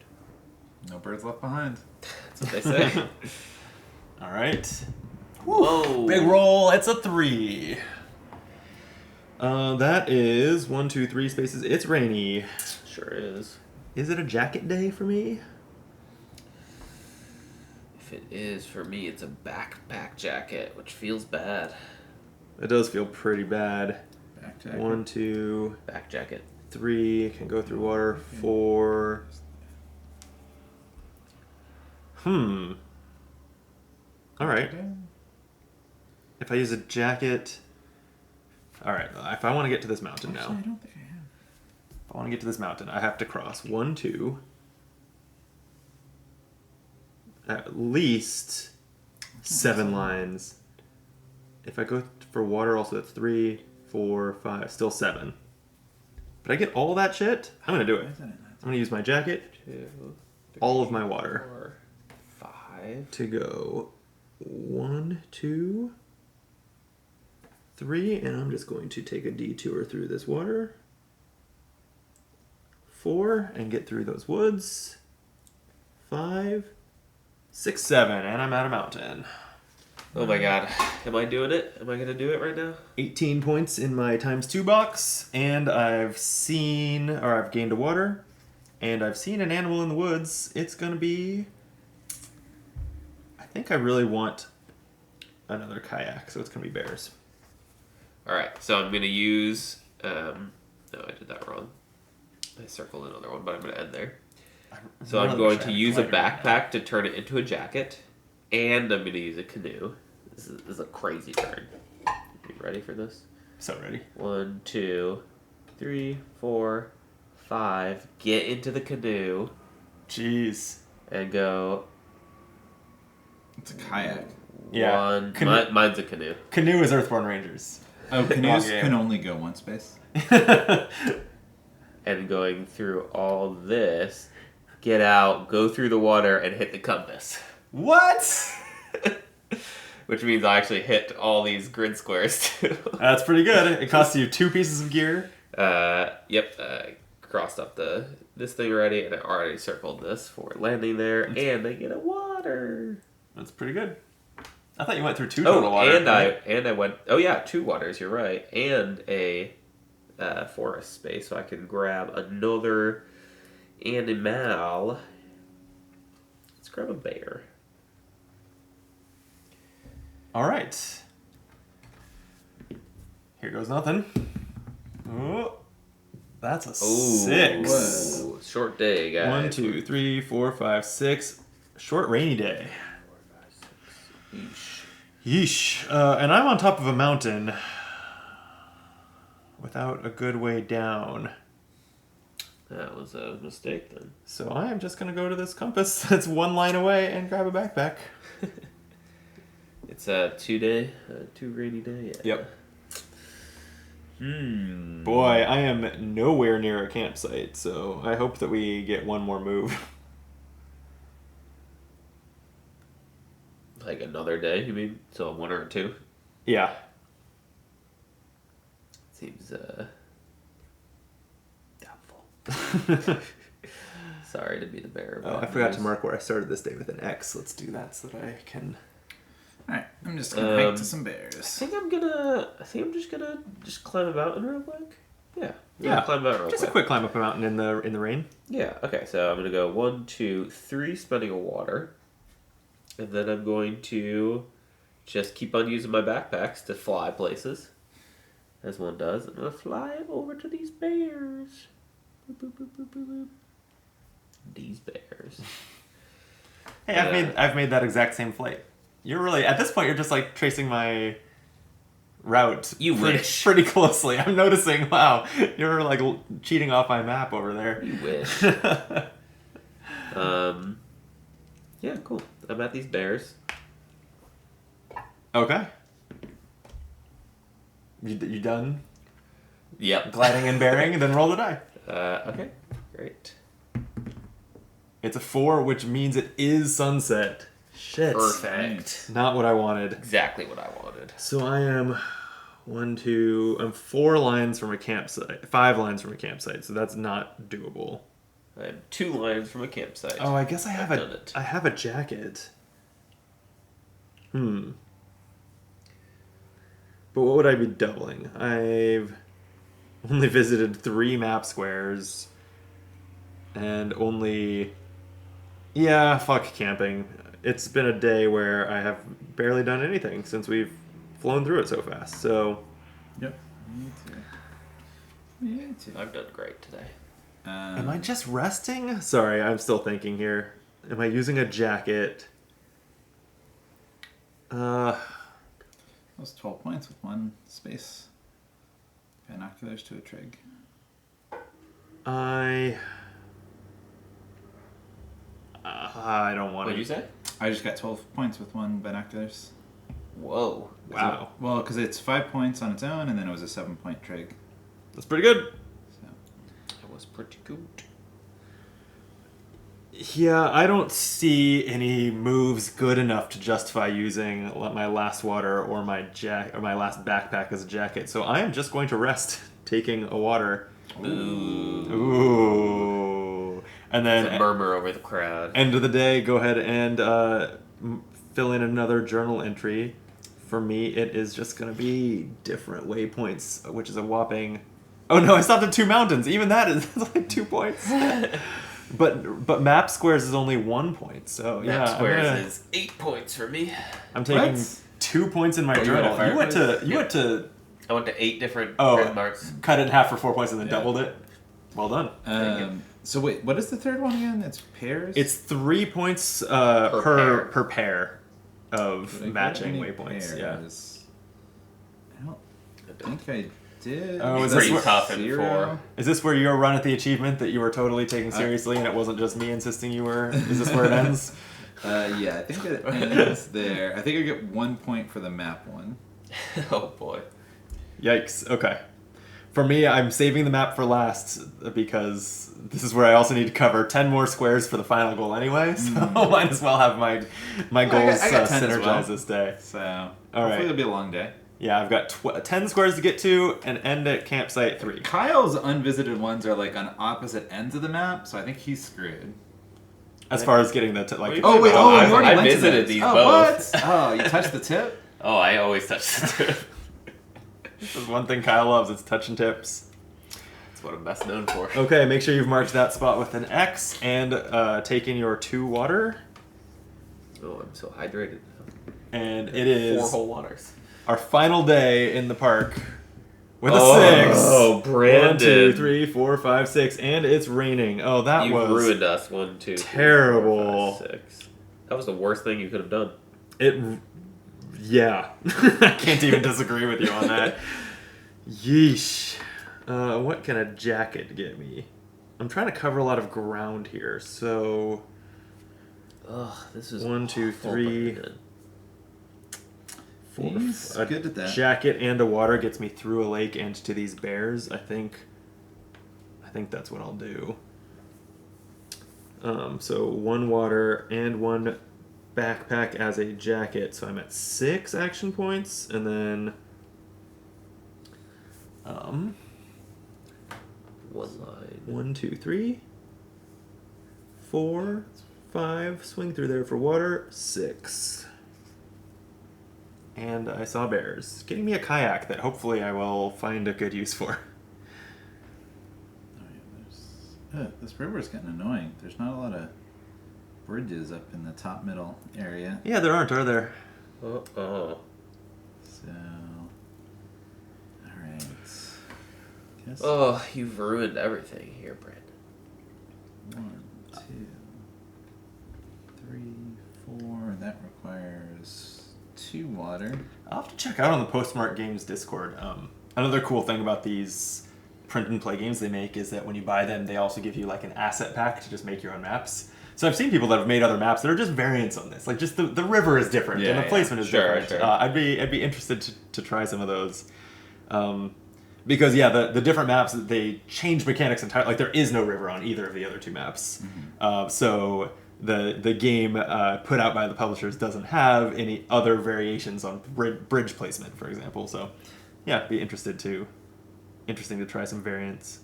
No birds left behind. That's what they say. All right. Whoa! Big roll. It's a 3. That is 1, 2, 3 spaces. It's rainy. Sure is. Is it a jacket day for me? If it is for me, it's a backpack jacket, which feels bad. It does feel pretty bad. Back jacket. 1, 2, Back jacket. 3. Can go through water. 4. All right. If I use a jacket. All right. If I want to get to this mountain now. Actually, I don't think I have. If I want to get to this mountain, I have to cross 1, 2. At least 7 lines. If I go for water, also that's 3, 4, 5, still 7. But I get all that shit? I'm gonna do it. I'm gonna use my jacket, 2, 3, all of my water, 4, 5. to go 1, 2, 3, and I'm just going to take a detour through this water. 4, and get through those woods. 5, 6, 7, and I'm at a mountain. Oh my god. Am I doing it? Am I gonna do it right now? 18 points in my ×2 box, and I've gained a water, and I've seen an animal in the woods. It's gonna be... I think I really want another kayak, so it's gonna be bears. Alright, so I'm gonna use... no, I did that wrong. I circled another one, but I'm gonna end there. So I'm going to use a backpack to turn it into a jacket, and I'm gonna use a canoe. This is a crazy turn. You ready for this? So ready. 1, 2, 3, 4, 5. Get into the canoe Jeez. and go. It's a kayak. Yeah. 1. Mine's a canoe. Canoe is Earthborn Rangers. Oh, canoes Yeah. can only go one space. And going through all this, get out, go through the water, and hit the compass. What? Which means I actually hit all these grid squares too. That's pretty good. It costs you 2 pieces of gear. Yep. Crossed up this thing already, and I already circled this for landing there, and I get a water. That's pretty good. I thought you went through 2 total water. And I went. Oh yeah, 2 waters. You're right, and a forest space, so I can grab another animal. Let's grab a bear. All right. Here goes nothing. Oh, that's a 6. Whoa. Short day, guys. 1, 2, 3, 4, 5, 6. Short rainy day. 4, 5, 6. Yeesh. And I'm on top of a mountain without a good way down. That was a mistake then. So I am just going to go to this compass that's 1 line away and grab a backpack. It's a 2 rainy day. Yeah. Yep. Boy, I am nowhere near a campsite, so I hope that we get one more move. Like another day, you mean? So 1 or 2? Yeah. Seems doubtful. Sorry to be the bearer. Oh, I forgot to mark where I started this day with an X. Let's do that so that I can... Alright, I'm just gonna hike to some I bears. think I'm just gonna climb a mountain real quick. Yeah. Yeah. Climb a mountain real Just a quick climb up a mountain in the rain. Yeah. Okay. So I'm gonna go 1, 2, 3, spending a water. And then I'm going to just keep on using my backpacks to fly places. As one does. I'm going to fly over to these bears. Boop, boop, boop, boop, boop, boop. These bears. Hey, I've made that exact same flight. You're really, at this point, you're just like tracing my route pretty closely. I'm noticing, wow, you're like cheating off my map over there. You wish. Yeah, cool. I'm at these bears. Okay. You done? Yep. Gliding and bearing, then roll the die. Okay, great. It's a 4, which means it is sunset. Shit. Perfect. Not what I wanted. Exactly what I wanted. So I am I'm 4 lines from a campsite. 5 lines from a campsite, so that's not doable. I'm 2 lines from a campsite. Oh, I guess I have I have a jacket. But what would I be doubling? I've only visited 3 map squares. And only... Yeah, fuck camping. It's been a day where I have barely done anything since we've flown through it so fast, so... Yep. Me too. I've done great today. Am I just resting? Sorry, I'm still thinking here. Am I using a jacket? That was 12 points with 1 space. Binoculars to a trig. I don't want What to. did you say? I just got 12 points with 1 binoculars. Whoa. Wow. Well, because it's 5 points on its own, and then it was a 7-point trig. That's pretty good. So. That was pretty good. Yeah, I don't see any moves good enough to justify using my last water or my last backpack as a jacket. So I am just going to rest, taking a water. Ooh. And then There's a murmur over the crowd. End of the day, go ahead and fill in another journal entry. For me, it is just going to be different waypoints, which is a whopping... Oh no, I stopped at 2 mountains. Even that's like 2 points. But map squares is only 1 point, so yeah. Map squares is 8 points for me. I'm taking What? 2 points in my Oh, you journal. had a You went to I went to 8 different red marks. cut it in half for 4 points and then Yeah. doubled it. Well done. So wait, what is the third one again? It's pairs? It's 3 points per pair of Did I get matching any waypoints. pairs? I don't think I did. Oh, It's is this pretty what- tough in 4. Zero? Is this where your run at the achievement that you were totally taking seriously and it wasn't just me insisting you were? Is this where it ends? Yeah, I think it ends there. I think I get 1 point for the map one. Oh boy. Yikes. Okay. For me, I'm saving the map for last because this is where I also need to cover 10 more squares for the final goal anyway, so might as well have my goals I got 10 as synergize well. this day. So, All hopefully right. it'll be a long day. Yeah, I've got 10 squares to get to and end at campsite 3. Kyle's unvisited ones are like on opposite ends of the map, so I think he's screwed. As far as getting the Oh wait, Oh, you already I went to visited this. these oh, both. What? Oh, you touched the tip? Oh, I always touch the tip. There's one thing Kyle loves, it's touching tips. That's what I'm best known for. Okay, make sure you've marked that spot with an X and taken your 2 water. Oh, I'm so hydrated. And it is 4 whole waters. our final day in the park with a 6. Oh, Brandon. 1, 2, 3, 4, 5, 6, and it's raining. Oh, that You was ruined us. 1, 2, 3, terrible. 4, 5, 6. That was the worst thing you could have done. it. Yeah, I can't even disagree with you on that. Yeesh. What can a jacket get me? I'm trying to cover a lot of ground here, so Ugh, this is 1, 2, 3, Brandon. 4. He's A good at that. jacket and a water gets me through a lake and to these bears. I think that's what I'll do. So 1 water and 1 backpack as a jacket. So I'm at 6 action points, and then 1 line. 1, 2, 3, 4, 5. Swing through there for water. 6. And I saw bears. Getting me a kayak that hopefully I will find a good use for. Oh, yeah, this river is getting annoying. There's not a lot of bridges up in the top middle area. Yeah, there aren't, are there? Uh-oh. So, all right. Guess Oh, you've ruined everything here, Brandon. 1, 2, 3, 4. That requires 2 water. I'll have to check out on the Postmark Games Discord. Another cool thing about these print and play games they make is that when you buy them, they also give you like an asset pack to just make your own maps. So I've seen people that have made other maps that are just variants on this. Like just the river is different and the placement is different. Sure. I'd be interested to try some of those. Because the different maps, they change mechanics entirely. Like there is no river on either of the other 2 maps. Mm-hmm. So the game put out by the publishers doesn't have any other variations on bridge placement, for example. So yeah, be interesting to try some variants.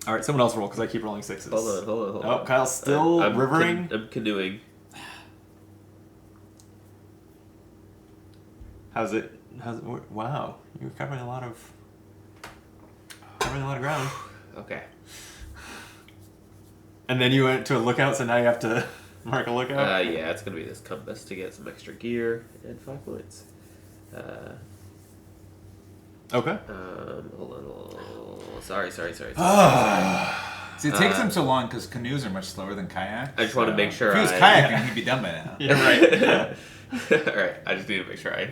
All right, someone else roll because I keep rolling 6s. Hold on. Oh, Kyle's still rivering. I'm canoeing. How's it? Wow, you're covering a lot of ground. Okay. And then you went to a lookout, so now you have to mark a lookout. Yeah, it's gonna be this compass to get some extra gear and 5 points. Okay. Hold on. Sorry. See, it takes him so long because canoes are much slower than kayaks. I just want to make sure. If he was kayaking, he'd be done by now. Yeah, right. All right. I just need to make sure I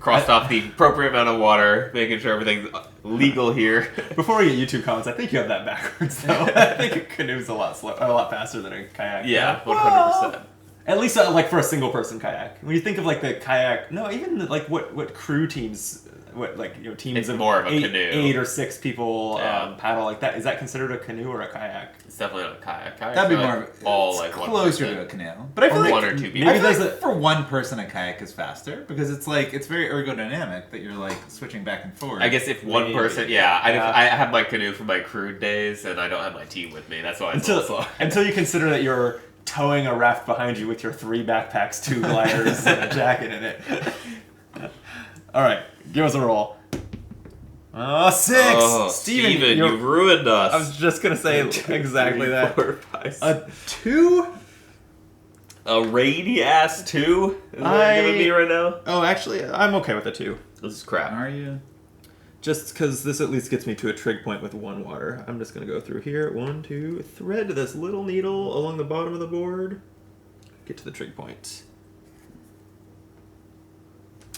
crossed off the appropriate amount of water, making sure everything's legal here. Before we get YouTube comments, I think you have that backwards though. I think a canoe's a lot faster than a kayak. Yeah, 100%. At least like for a single person kayak. When you think of like the kayak, no, even like what crew teams, teams It's of more of a 8 canoe. or 6 people paddle like that. Is that considered a canoe or a kayak? It's definitely not a kayak. Kayaks That'd be are, more like, of all it's like closer 1%. to a canoe. But I feel Or like one or two people. maybe I feel there's like for one person a kayak is faster because it's very ergodynamic that you're like switching back and forth. I guess if one Maybe. person, I have my canoe from my crude days, and I don't have my team with me. That's why it's a little slow. Until you consider that you're towing a raft behind you with your 3 backpacks, 2 gliders, and a jacket in it. All right, give us a roll. 6! Oh, Steven, you ruined us. I was just going to say exactly 3, that. 4, 5, 6. A 2? A rainy ass 2? Is what you're giving me right now? Oh, actually, I'm okay with a 2. This is crap. Are you? Just because this at least gets me to a trig point with 1 water. I'm just going to go through here. 1, 2, thread this little needle along the bottom of the board. Get to the trig point.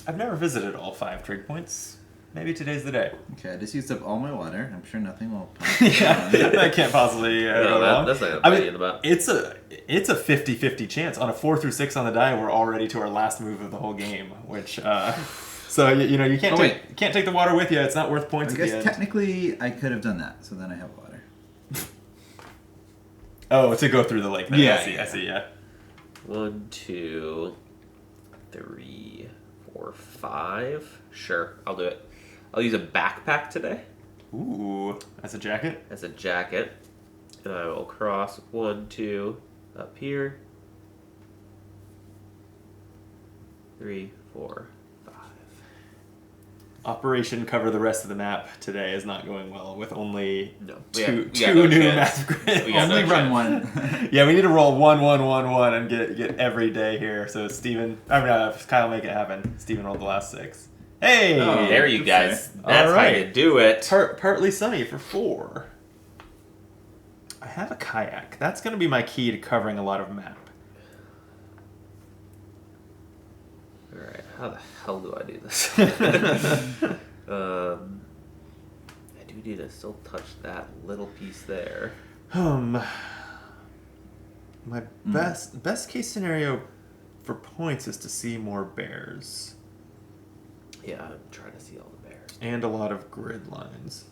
I've never visited all 5 trig points. Maybe today's the day. Okay, I just used up all my water. I'm sure nothing will. Yeah, that can't possibly go wrong. That's not I mean, in the map. it's a 50-50 chance. On a 4 through 6 on the die, we're already to our last move of the whole game, which... So you can't take the water with you. It's not worth points I at the guess end. Technically I could have done that, so then I have water. Oh, to go through the lake. Then. Yeah, I see. 1, 2, 3, 4, 5. Sure, I'll do it. I'll use a backpack today Ooh, that's a jacket. as a jacket, and I will cross 1, 2 up here. 3, 4, 5. Operation cover the rest of the map today is not going well with only No, two we got no new chance. map grids. We got no Only run chance. one. Yeah, we need to roll 1, 1, 1, 1 and get every day here. So Kyle, make it happen. Steven rolled the last 6. Hey, Oh, There you good guys. say. That's All how right. you do it. partly sunny for 4. I have a kayak. That's going to be my key to covering a lot of map. Alright, how the hell do I do this? I do need to still touch that little piece there. My best case scenario for points is to see more bears Yeah, I'm trying to see all the bears. and a lot of grid lines.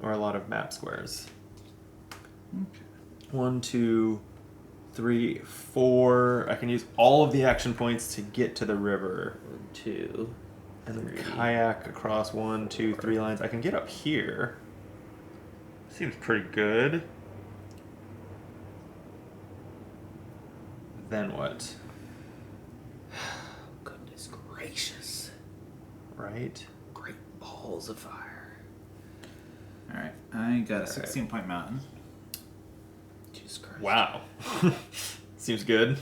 Or a lot of map squares. Okay. 1, 2, 3, 4. I can use all of the action points to get to the river. 1, 2, And then 3. kayak across 1, 2, 3 lines. I can get up here. Seems pretty good. Then what? Goodness gracious. Right? Great balls of fire. Alright, I got a 16-point mountain. 2 Jesus Christ. Wow. Seems good.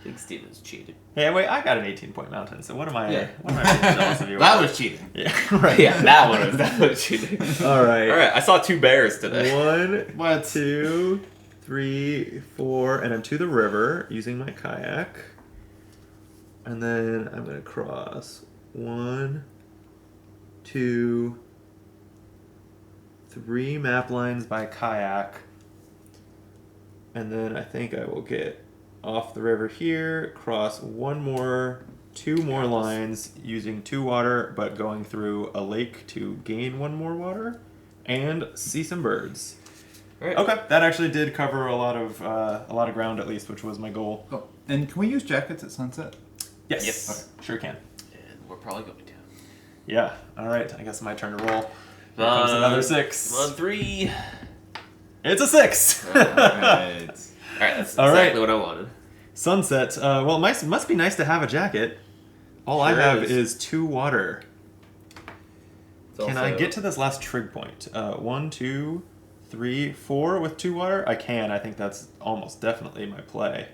Big Steven's cheated. Hey, wait, I got an 18-point mountain, so what am I Yeah. being jealous of you? That was cheating. Yeah, right. Yeah, that was cheating. All right. All right, I saw 2 bears today. 1, What? 2, 3, 4, and I'm to the river using my kayak. And then I'm going to cross 1, 2, 3 map lines by kayak. And then I think I will get off the river here, cross 2 more lines using 2 water, but going through a lake to gain 1 more water, and see some birds. All right. Okay, that actually did cover a lot of ground at least, which was my goal. Oh, and can we use jackets at sunset? Yes, Yes. Okay, sure can. And we're probably going to. Yeah. All right. I guess my turn to roll. Here comes another 6. Come on, 3. It's a 6. All right. All right, that's All exactly right. what I wanted. Sunset. Well, it must be nice to have a jacket. All I Sure have is. is 2 water. It's Can I also- get to this last trig point? 1, 2, 3, 4 with 2 water? I can. I think that's almost definitely my play.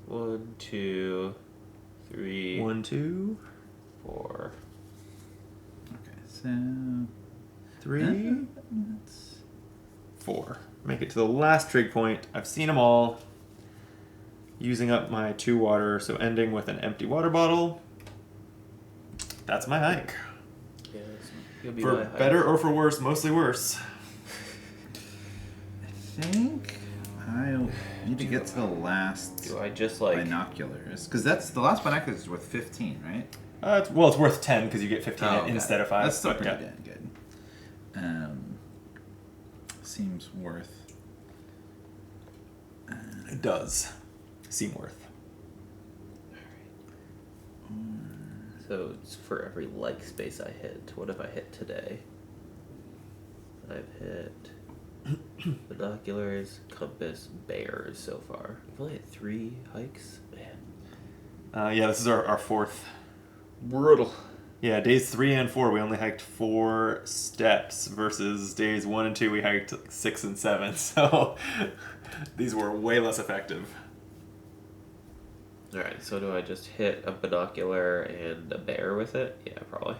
1, 2, 3, 1, 2, 4. Okay, so 3, 4. Make it to the last trig point. I've seen them all. Using up my 2 water, so ending with an empty water bottle. That's my hike. Yes, you'll be For my height. better or for worse, mostly worse. I think I need to get to the last Do I just like? binoculars because that's the last binoculars is worth 15, right? It's worth 10 because you get 15 okay. instead of 5. That's still but pretty yeah. damn good. Seems worth. It does seem worth. So it's for every like space I hit. What have I hit today? I've hit binoculars, compass, bears so far. I've only hit 3 hikes. Man, Yeah, this is our 4th. brutal. Yeah, days 3 and 4 we only hiked 4 steps versus days 1 and 2 we hiked 6 and 7. So these were way less effective. All right, so do I just hit a binocular and a bear with it? Yeah, probably.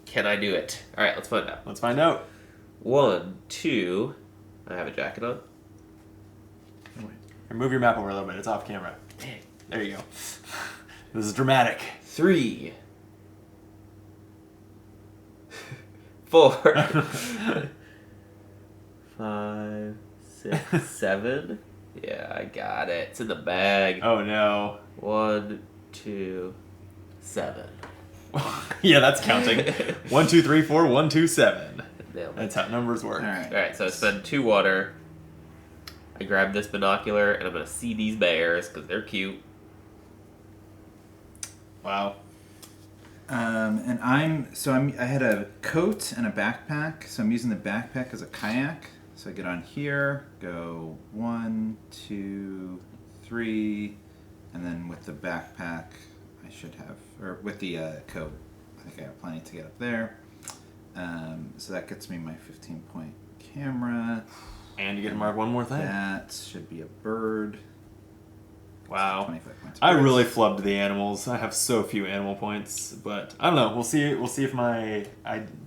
Can I do it? All right, let's find out. Let's find out. 1, 2. I have a jacket on. Here, move your map over a little bit. It's off camera. Dang. There you go. This is dramatic. 3. 4. 5, 6, 7. Yeah, I got it. It's in the bag. Oh no. 1, 2, 7. Yeah, that's counting. 1, 2, 3, 4, 1, 2, 7. Nailed it. That's how numbers work. All right. Alright, so I spend 2 water. I grab this binocular and I'm going to see these bears because they're cute. Wow. And I had a coat and a backpack, so I'm using the backpack as a kayak. So I get on here, go 1, 2, 3, and then with the backpack, I should have, or with the coat, I think I have plenty to get up there. So that gets me my 15-point camera. And you get to mark one more thing. That should be a bird. Wow. 25 points. I really flubbed the animals. I have so few animal points, but I don't know. We'll see. We'll see if I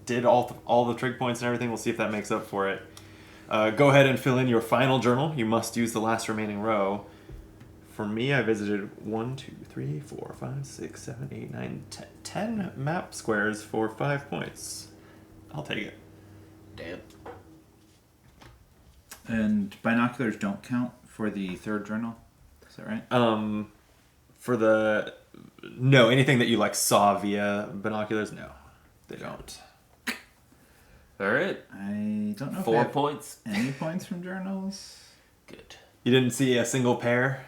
did all the trig points and everything. We'll see if that makes up for it. Go ahead and fill in your final journal. You must use the last remaining row. For me, I visited 1, 2, 3, 4, 5, 6, 7, 8, 9, 10 map squares for 5 points. I'll take it. Damn. And binoculars don't count for the third journal. Is that right? For the no, anything that you like saw via binoculars, no, they don't. Alright. I don't know if I 4 have points. any points from journals. Good. You didn't see a single pair?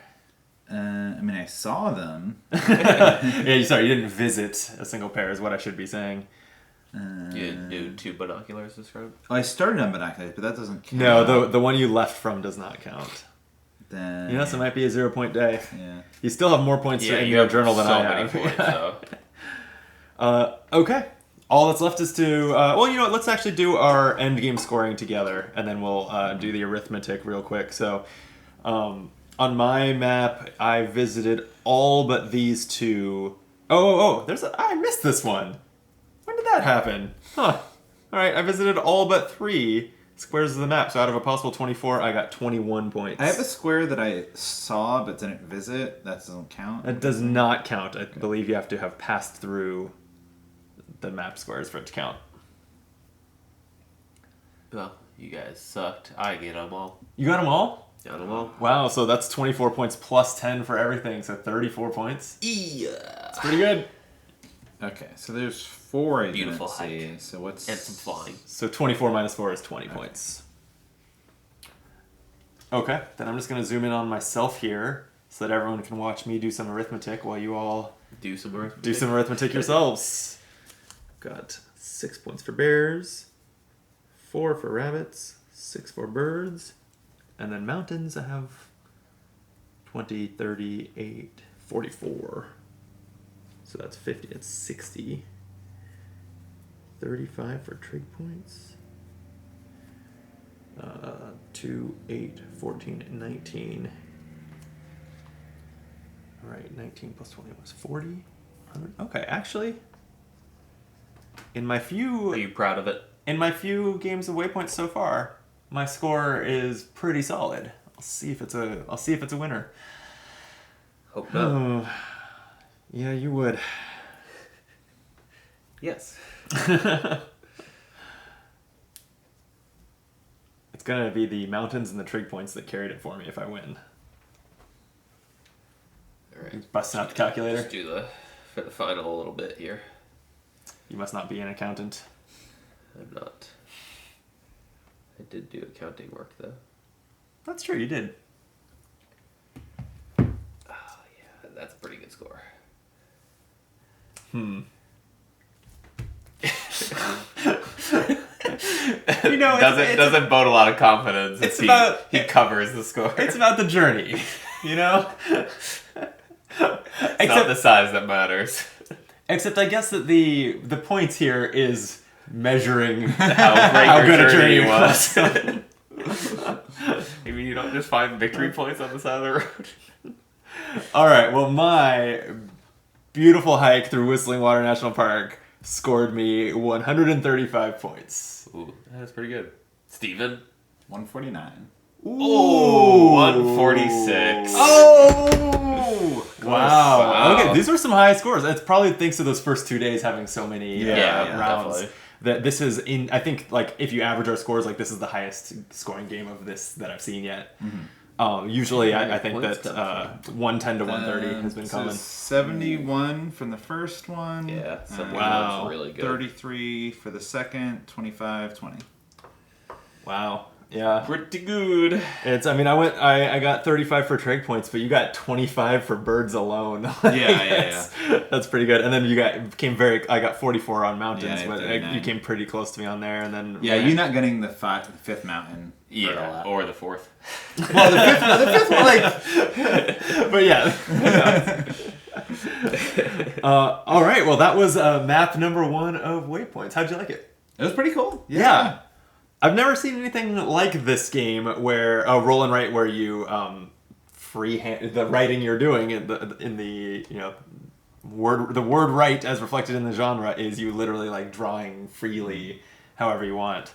I mean, I saw them. Yeah, sorry, you didn't visit a single pair is what I should be saying. You didn't do 2 binoculars this round? Well, I started on binoculars, but that doesn't count. No, the one you left from does not count. Then, You know, so it might be a 0-point day. yeah. You still have more points in you your have journal than so I many have. points, so. Okay. all that's left is to well, you know what? Let's actually do our end game scoring together, and then we'll do the arithmetic real quick. So, on my map, I visited all but these two. Oh! I missed this one. When did that happen? Huh. All right, I visited all but 3 squares of the map. So out of a possible 24, I got 21 points. I have a square that I saw but didn't visit. That doesn't count. That does not count. I believe you have to have passed through the map squares for it to count. Well, you guys sucked. I get them all. You got them all? Got them all. Wow, so that's 24 points plus 10 for everything, so 34 points. Yeah. It's pretty good. Okay, so there's 4 I Beautiful didn't see. hike. So what's... And some flying. So 24 minus 4 is 20 points. Okay, then I'm just going to zoom in on myself here so that everyone can watch me do some arithmetic while you all Do some arithmetic. do some arithmetic yourselves. Got 6 points for bears, 4 for rabbits, 6 for birds, and then mountains I have 20, 30, 8, 44. So that's 50, that's 60. 35 for trig points. 2, 8, 14, 19. Alright, 19 plus 20 was 40. 100. Okay, actually, in my Are few you proud of it? games of Waypoints so far, my score is pretty solid. I'll see if it's a winner. Hope not. Oh, yeah, you would. Yes. It's gonna be the mountains and the trig points that carried it for me if I win. Alright. Busting out the calculator. Let's do for the final a little bit here. You must not be an accountant. I'm not. I did do accounting work though. That's true, you did. Oh yeah, that's a pretty good score. You know, doesn't bode a lot of confidence. It's He covers the score. It's about the journey, you know? It's not the size that matters. Except I guess that the points here is measuring How good a journey it it was. was. I mean, you don't just find victory points on the side of the road. All right, well, my beautiful hike through Whistling Water National Park scored me 135 points. Ooh, that's pretty good. Steven? 149. Ooh, 146. Oh! Wow. Wow. Okay, these were some high scores. It's probably thanks to those first 2 days having so many rounds. Definitely. That this is I think, like, if you average our scores, like, this is the highest scoring game of this that I've seen yet. Usually, I think that 110 to 130 has been so common. 71 from the first one. Yeah, some Wow. ones really good. 33 for the second. 25, 20. Wow. Yeah. Pretty good. I got 35 for trig points, but you got 25 for birds alone. That's pretty good. And then I got 44 on mountains, Yeah, but 39. you came pretty close to me on there, and then Yeah, you're not getting the fifth mountain. Yeah, or the fourth. Well, the fifth one, like... But yeah. All right, well, that was map number 1 of Waypoints. How'd you like it? It was pretty cool. Yeah. I've never seen anything like this game where roll and write where you freehand the writing you're doing in the word write as reflected in the genre is you literally like drawing freely however you want.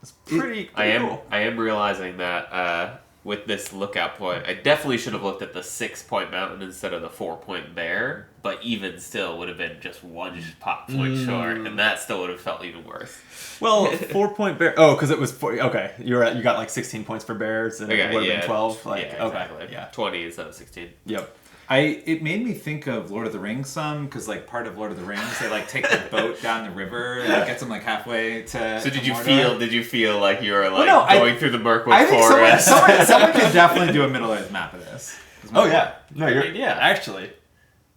It's pretty cool. I am realizing that with this lookout point, I definitely should have looked at the 6-point mountain instead of the 4-point bear, but even still would have been just 1 pot point short, and that still would have felt even worse. Well, 4-point bear. Oh, because it was 4. Okay, you got like 16 points for bears, and it would have been 12. Like, yeah, exactly. Okay, yeah, 20 instead of 16. Yep. It made me think of Lord of the Rings some, because like part of Lord of the Rings, they like take the boat down the river and it gets them like halfway to. So did you Mordor. feel like you were like going through the Mirkwood I think forest? someone could definitely do a Middle-earth map of this. Oh yeah, no, yeah. Actually,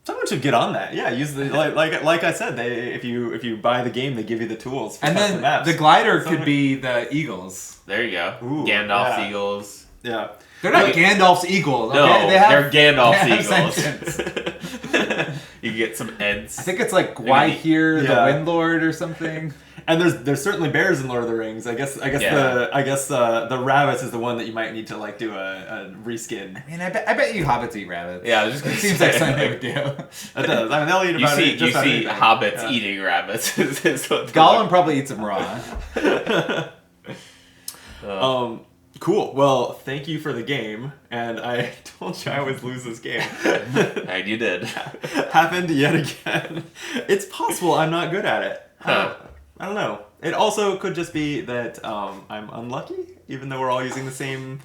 someone should get on that. Yeah, use the like I said, if you buy the game, they give you the tools. For And custom then maps. the glider could be the eagles. There you go. Ooh, Gandalf's yeah. eagles. Yeah. They're not Gandalf's eagles. Okay? No, they have, they're Gandalf's they have eagles. sentience. You can get some Eds. I think it's like Gwahir the Yeah. Windlord or something. And there's certainly bears in Lord of the Rings. I guess the rabbits is the one that you might need to like do a reskin. I mean, I bet you hobbits eat rabbits. Yeah, I was just It gonna seems say, like something they like- would do. It does. I mean, they'll eat You about see, it. Just you about see anything. hobbits Yeah. eating rabbits. is what Gollum probably eats them raw. Cool. Well, thank you for the game. And I told you I always lose this game. And you did. Happened yet again. It's possible I'm not good at it. Huh. I don't know. It also could just be that I'm unlucky, even though we're all using the same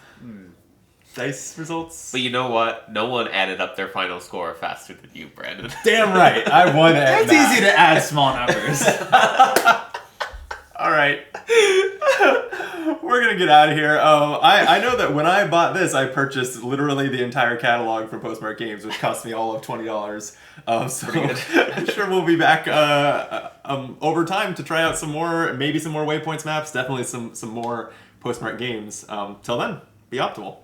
dice results. But you know what? No one added up their final score faster than you, Brandon. Damn right. I won it. It's easy to add small numbers. All right. We're going to get out of here. I know that when I bought this, I purchased literally the entire catalog from Postmark Games, which cost me all of $20. So I'm sure we'll be back over time to try out some more, maybe some more Waypoints maps, definitely some more Postmark Games. Till then, be optimal.